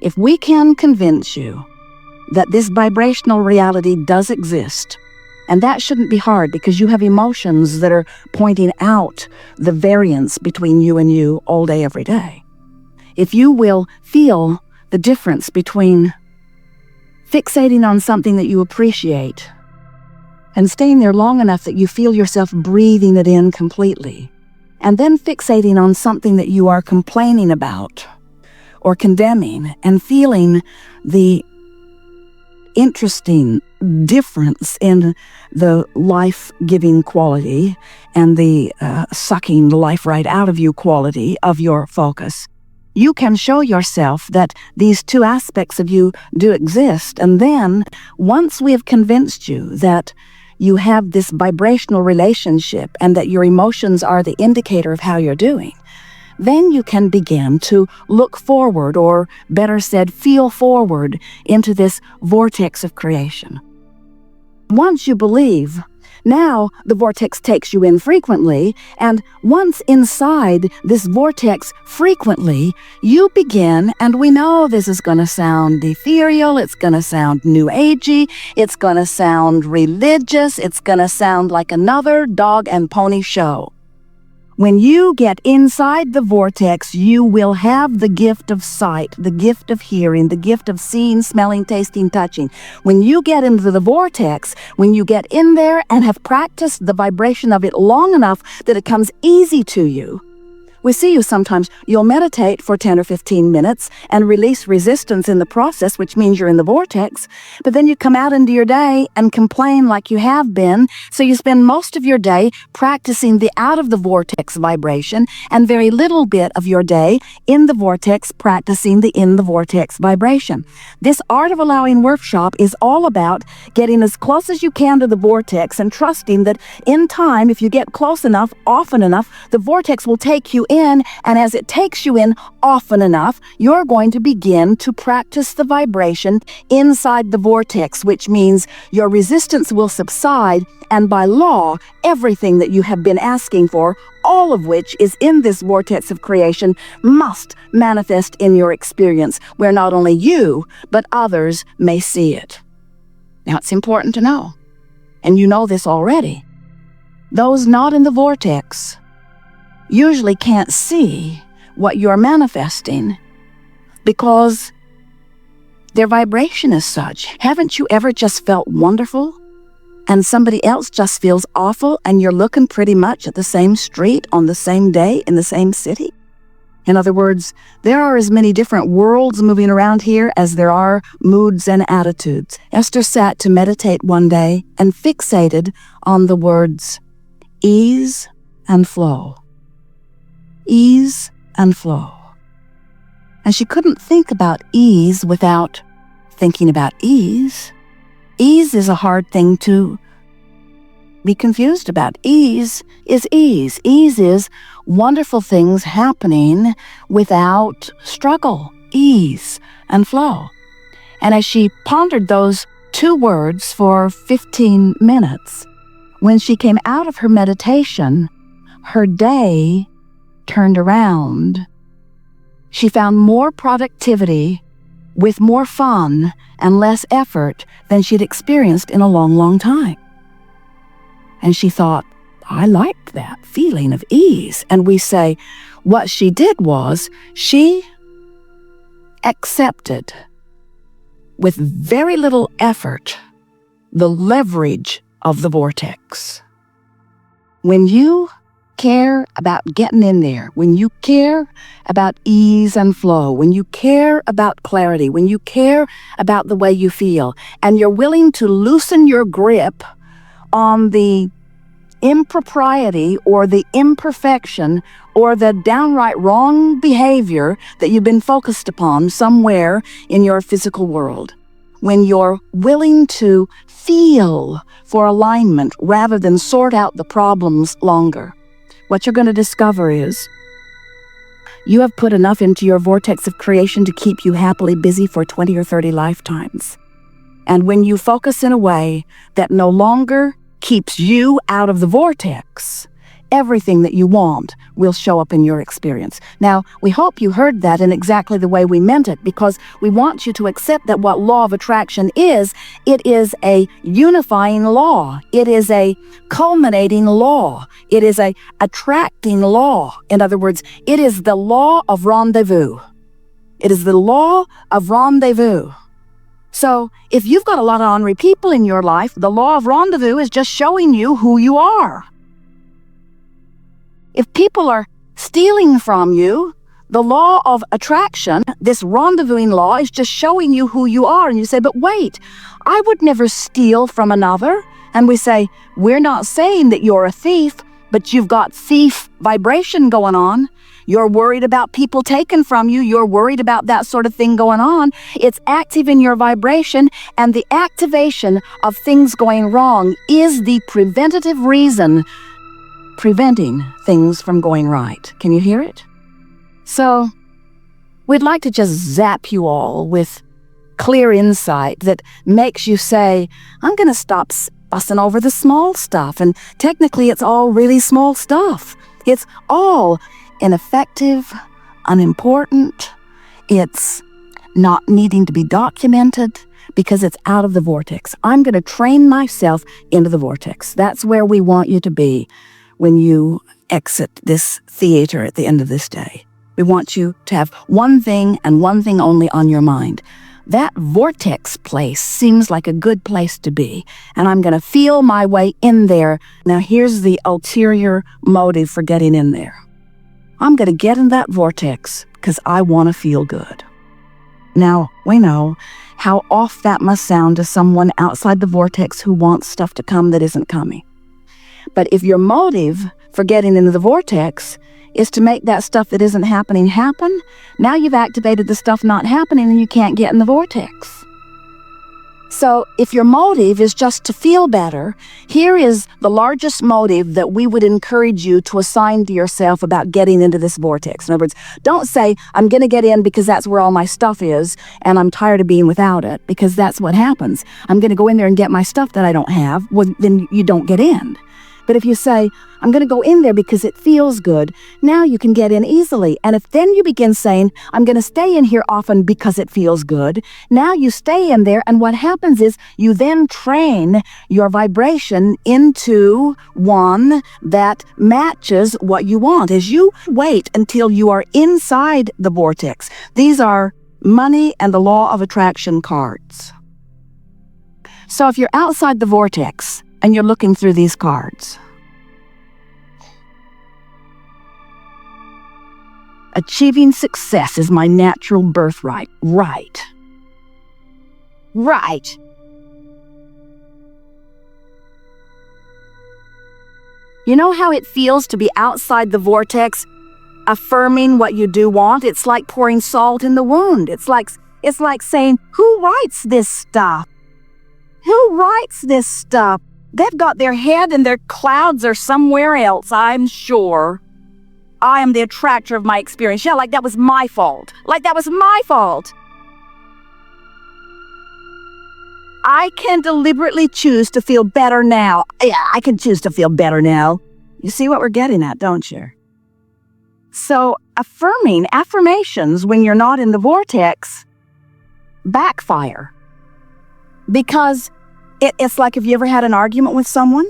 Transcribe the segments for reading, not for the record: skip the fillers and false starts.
If we can convince you that this vibrational reality does exist, and that shouldn't be hard because you have emotions that are pointing out the variance between you and you all day, every day. If you will feel the difference between fixating on something that you appreciate and staying there long enough that you feel yourself breathing it in completely, and then fixating on something that you are complaining about or condemning and feeling the interesting difference in the life-giving quality and the sucking the life right out of you quality of your focus, you can show yourself that these two aspects of you do exist. And then, once we have convinced you that you have this vibrational relationship and that your emotions are the indicator of how you're doing, then you can begin to look forward, or better said, feel forward into this vortex of creation. Once you believe, now the vortex takes you in frequently, and once inside this vortex frequently, you begin, and we know this is going to sound ethereal, it's going to sound new agey, it's going to sound religious, it's going to sound like another dog and pony show. When you get inside the vortex, you will have the gift of sight, the gift of hearing, the gift of seeing, smelling, tasting, touching. When you get into the vortex, when you get in there and have practiced the vibration of it long enough that it comes easy to you, we see you sometimes, you'll meditate for 10 or 15 minutes and release resistance in the process, which means you're in the vortex, but then you come out into your day and complain like you have been, so you spend most of your day practicing the out of the vortex vibration and very little bit of your day in the vortex practicing the in the vortex vibration. This Art of Allowing workshop is all about getting as close as you can to the vortex and trusting that in time, if you get close enough, often enough, the vortex will take you in, and as it takes you in often enough, you're going to begin to practice the vibration inside the vortex, which means your resistance will subside, and by law, everything that you have been asking for, all of which is in this vortex of creation, must manifest in your experience, where not only you, but others may see it. Now, it's important to know, and you know this already, those not in the vortex usually can't see what you're manifesting because their vibration is such. Haven't you ever just felt wonderful and somebody else just feels awful and you're looking pretty much at the same street on the same day in the same city? In other words, there are as many different worlds moving around here as there are moods and attitudes. Esther sat to meditate one day and fixated on the words ease and flow. Ease and flow. And she couldn't think about ease without thinking about ease. Ease is a hard thing to be confused about. Ease is ease. Ease is wonderful things happening without struggle. Ease and flow. And as she pondered those two words for 15 minutes, when she came out of her meditation, her day turned around. She found more productivity with more fun and less effort than she'd experienced in a long, long time. And she thought, I liked that feeling of ease. And we say, what she did was she accepted with very little effort the leverage of the vortex. When you care about getting in there, when you care about ease and flow, when you care about clarity, when you care about the way you feel, and you're willing to loosen your grip on the impropriety or the imperfection or the downright wrong behavior that you've been focused upon somewhere in your physical world, when you're willing to feel for alignment rather than sort out the problems longer, what you're going to discover is you have put enough into your vortex of creation to keep you happily busy for 20 or 30 lifetimes. And when you focus in a way that no longer keeps you out of the vortex, everything that you want will show up in your experience. Now, we hope you heard that in exactly the way we meant it, because we want you to accept that what law of attraction is, it is a unifying law. It is a culminating law. It is a attracting law. In other words, it is the law of rendezvous. It is the law of rendezvous. So if you've got a lot of ornery people in your life, the law of rendezvous is just showing you who you are. If people are stealing from you, the law of attraction, this rendezvousing law, is just showing you who you are. And you say, but wait, I would never steal from another. And we say, we're not saying that you're a thief, but you've got thief vibration going on. You're worried about people taken from you. You're worried about that sort of thing going on. It's active in your vibration, and the activation of things going wrong is the preventative reason preventing things from going right. Can you hear it? So, we'd like to just zap you all with clear insight that makes you say, I'm going to stop fussing over the small stuff. And technically, it's all really small stuff. It's all ineffective, unimportant. It's not needing to be documented because it's out of the vortex. I'm going to train myself into the vortex. That's where we want you to be when you exit this theater at the end of this day. We want you to have one thing and one thing only on your mind. That vortex place seems like a good place to be, and I'm going to feel my way in there. Now, here's the ulterior motive for getting in there. I'm going to get in that vortex because I want to feel good. Now, we know how off that must sound to someone outside the vortex who wants stuff to come that isn't coming. But if your motive for getting into the vortex is to make that stuff that isn't happening happen, now you've activated the stuff not happening and you can't get in the vortex. So if your motive is just to feel better, here is the largest motive that we would encourage you to assign to yourself about getting into this vortex. In other words, don't say, I'm going to get in because that's where all my stuff is and I'm tired of being without it, because that's what happens. I'm going to go in there and get my stuff that I don't have. Well, then you don't get in. But if you say, I'm going to go in there because it feels good, now you can get in easily. And if then you begin saying, I'm going to stay in here often because it feels good, now you stay in there, and what happens is you then train your vibration into one that matches what you want. As you wait until you are inside the vortex, these are money and the law of attraction cards. So if you're outside the vortex, and you're looking through these cards, achieving success is my natural birthright. Right. You know how it feels to be outside the vortex, affirming what you do want? It's like pouring salt in the wound. It's like saying, who writes this stuff? Who writes this stuff? They've got their head and their clouds are somewhere else, I'm sure. I am the attractor of my experience. Yeah, like that was my fault. I can deliberately choose to feel better now. Yeah, I can choose to feel better now. You see what we're getting at, don't you? So affirmations when you're not in the vortex backfire. Because it's like, have you ever had an argument with someone?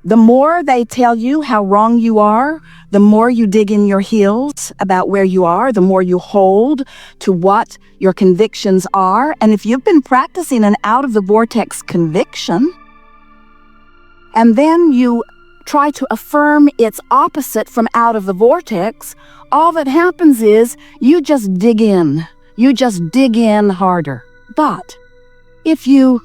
The more they tell you how wrong you are, the more you dig in your heels about where you are, the more you hold to what your convictions are. And if you've been practicing an out-of-the-vortex conviction, and then you try to affirm its opposite from out of the vortex, all that happens is you just dig in. You just dig in harder. But if you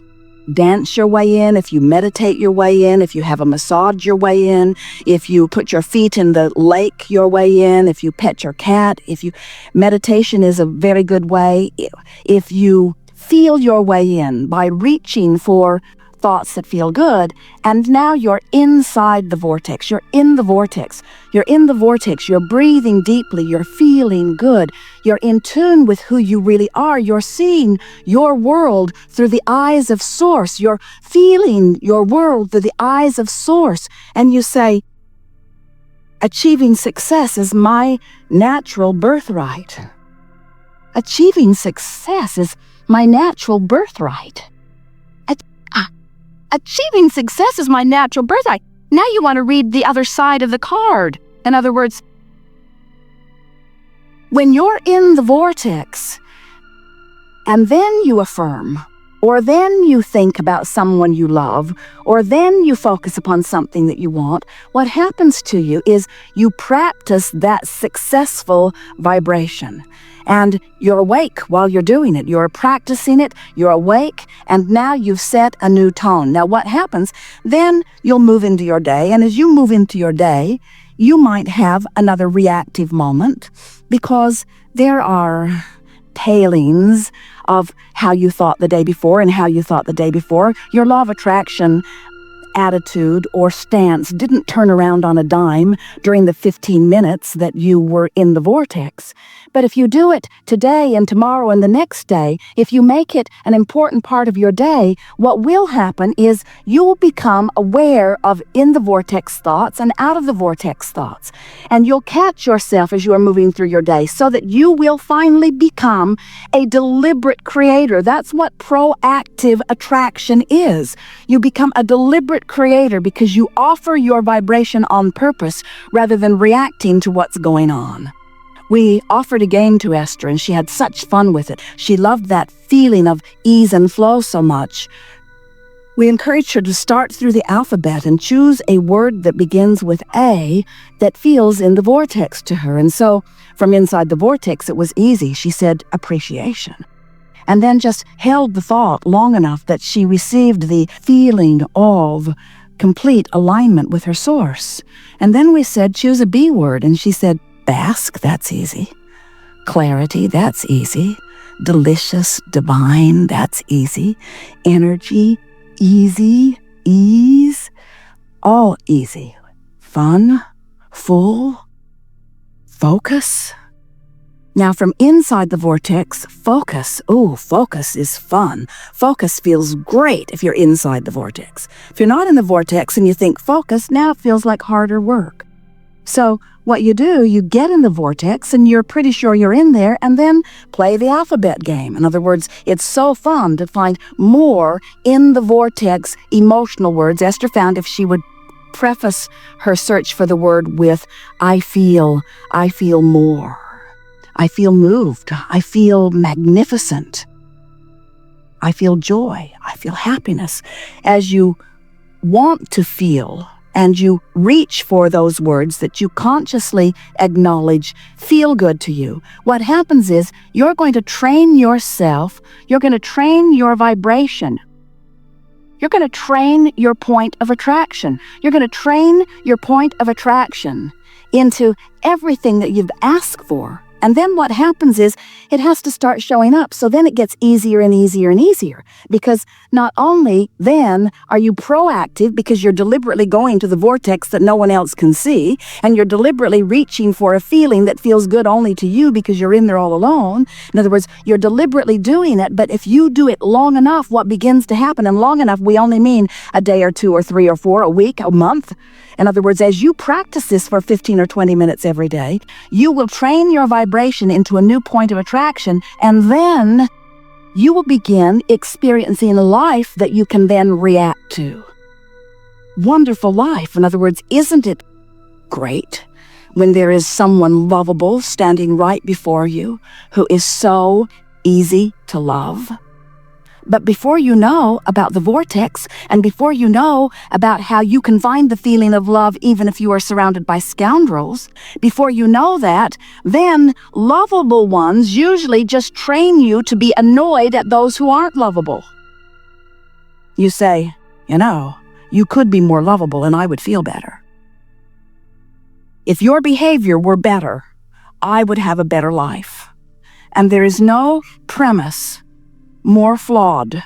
dance your way in, if you meditate your way in, if you have a massage your way in, if you put your feet in the lake your way in, if you pet your cat, meditation is a very good way. If you feel your way in by reaching for thoughts that feel good, and now you're inside the vortex. You're in the vortex. You're breathing deeply. You're feeling good. You're in tune with who you really are. You're seeing your world through the eyes of Source. You're feeling your world through the eyes of Source. And you say, Achieving success is my natural birthright. Achieving success is my natural birthright. Achieving success is my natural birthright. Now you want to read the other side of the card. In other words, when you're in the vortex, and then you affirm, or then you think about someone you love, or then you focus upon something that you want, what happens to you is you practice that successful vibration. And you're awake while you're doing it. You're practicing it, you're awake, and now you've set a new tone. Now what happens, then you'll move into your day, and as you move into your day, you might have another reactive moment because there are tailings of how you thought the day before and how you thought the day before. Your law of attraction attitude or stance didn't turn around on a dime during the 15 minutes that you were in the vortex. But if you do it today and tomorrow and the next day, if you make it an important part of your day, what will happen is you will become aware of in the vortex thoughts and out of the vortex thoughts. And you'll catch yourself as you are moving through your day so that you will finally become a deliberate creator. That's what proactive attraction is. You become a deliberate creator because you offer your vibration on purpose rather than reacting to what's going on. We offered a game to Esther and she had such fun with it. She loved that feeling of ease and flow so much. We encouraged her to start through the alphabet and choose a word that begins with A that feels in the vortex to her. And so from inside the vortex, it was easy. She said appreciation. And then just held the thought long enough that she received the feeling of complete alignment with her source. And then we said, choose a B word. And she said, bask, that's easy. Clarity, that's easy. Delicious, divine, that's easy. Energy, easy, ease, all easy. Fun, full, focus. Now, from inside the vortex, focus. Oh, focus is fun. Focus feels great if you're inside the vortex. If you're not in the vortex and you think focus, now it feels like harder work. So what you do, you get in the vortex and you're pretty sure you're in there and then play the alphabet game. In other words, it's so fun to find more in the vortex emotional words. Esther found if she would preface her search for the word with, I feel more. I feel moved. I feel magnificent. I feel joy. I feel happiness. As you want to feel and you reach for those words that you consciously acknowledge feel good to you, what happens is you're going to train yourself, you're going to train your vibration. You're going to train your point of attraction. You're going to train your point of attraction into everything that you've asked for. And then what happens is it has to start showing up. So then it gets easier and easier and easier because not only then are you proactive because you're deliberately going to the vortex that no one else can see, and you're deliberately reaching for a feeling that feels good only to you because you're in there all alone. In other words, you're deliberately doing it, but if you do it long enough, what begins to happen, and long enough, we only mean a day or two or three or four, a week, a month. In other words, as you practice this for 15 or 20 minutes every day, you will train your vibration into a new point of attraction, and then you will begin experiencing a life that you can then react to. Wonderful life. In other words, isn't it great when there is someone lovable standing right before you who is so easy to love? But before you know about the vortex, and before you know about how you can find the feeling of love even if you are surrounded by scoundrels, before you know that, then lovable ones usually just train you to be annoyed at those who aren't lovable. You say, you could be more lovable and I would feel better. If your behavior were better, I would have a better life. And there is no premise more flawed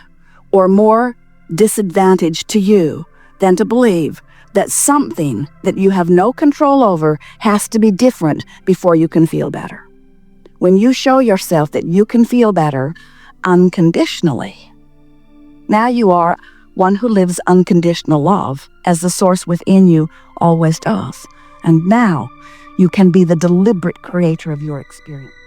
or more disadvantaged to you than to believe that something that you have no control over has to be different before you can feel better. When you show yourself that you can feel better unconditionally, now you are one who lives unconditional love as the source within you always does. And now you can be the deliberate creator of your experience.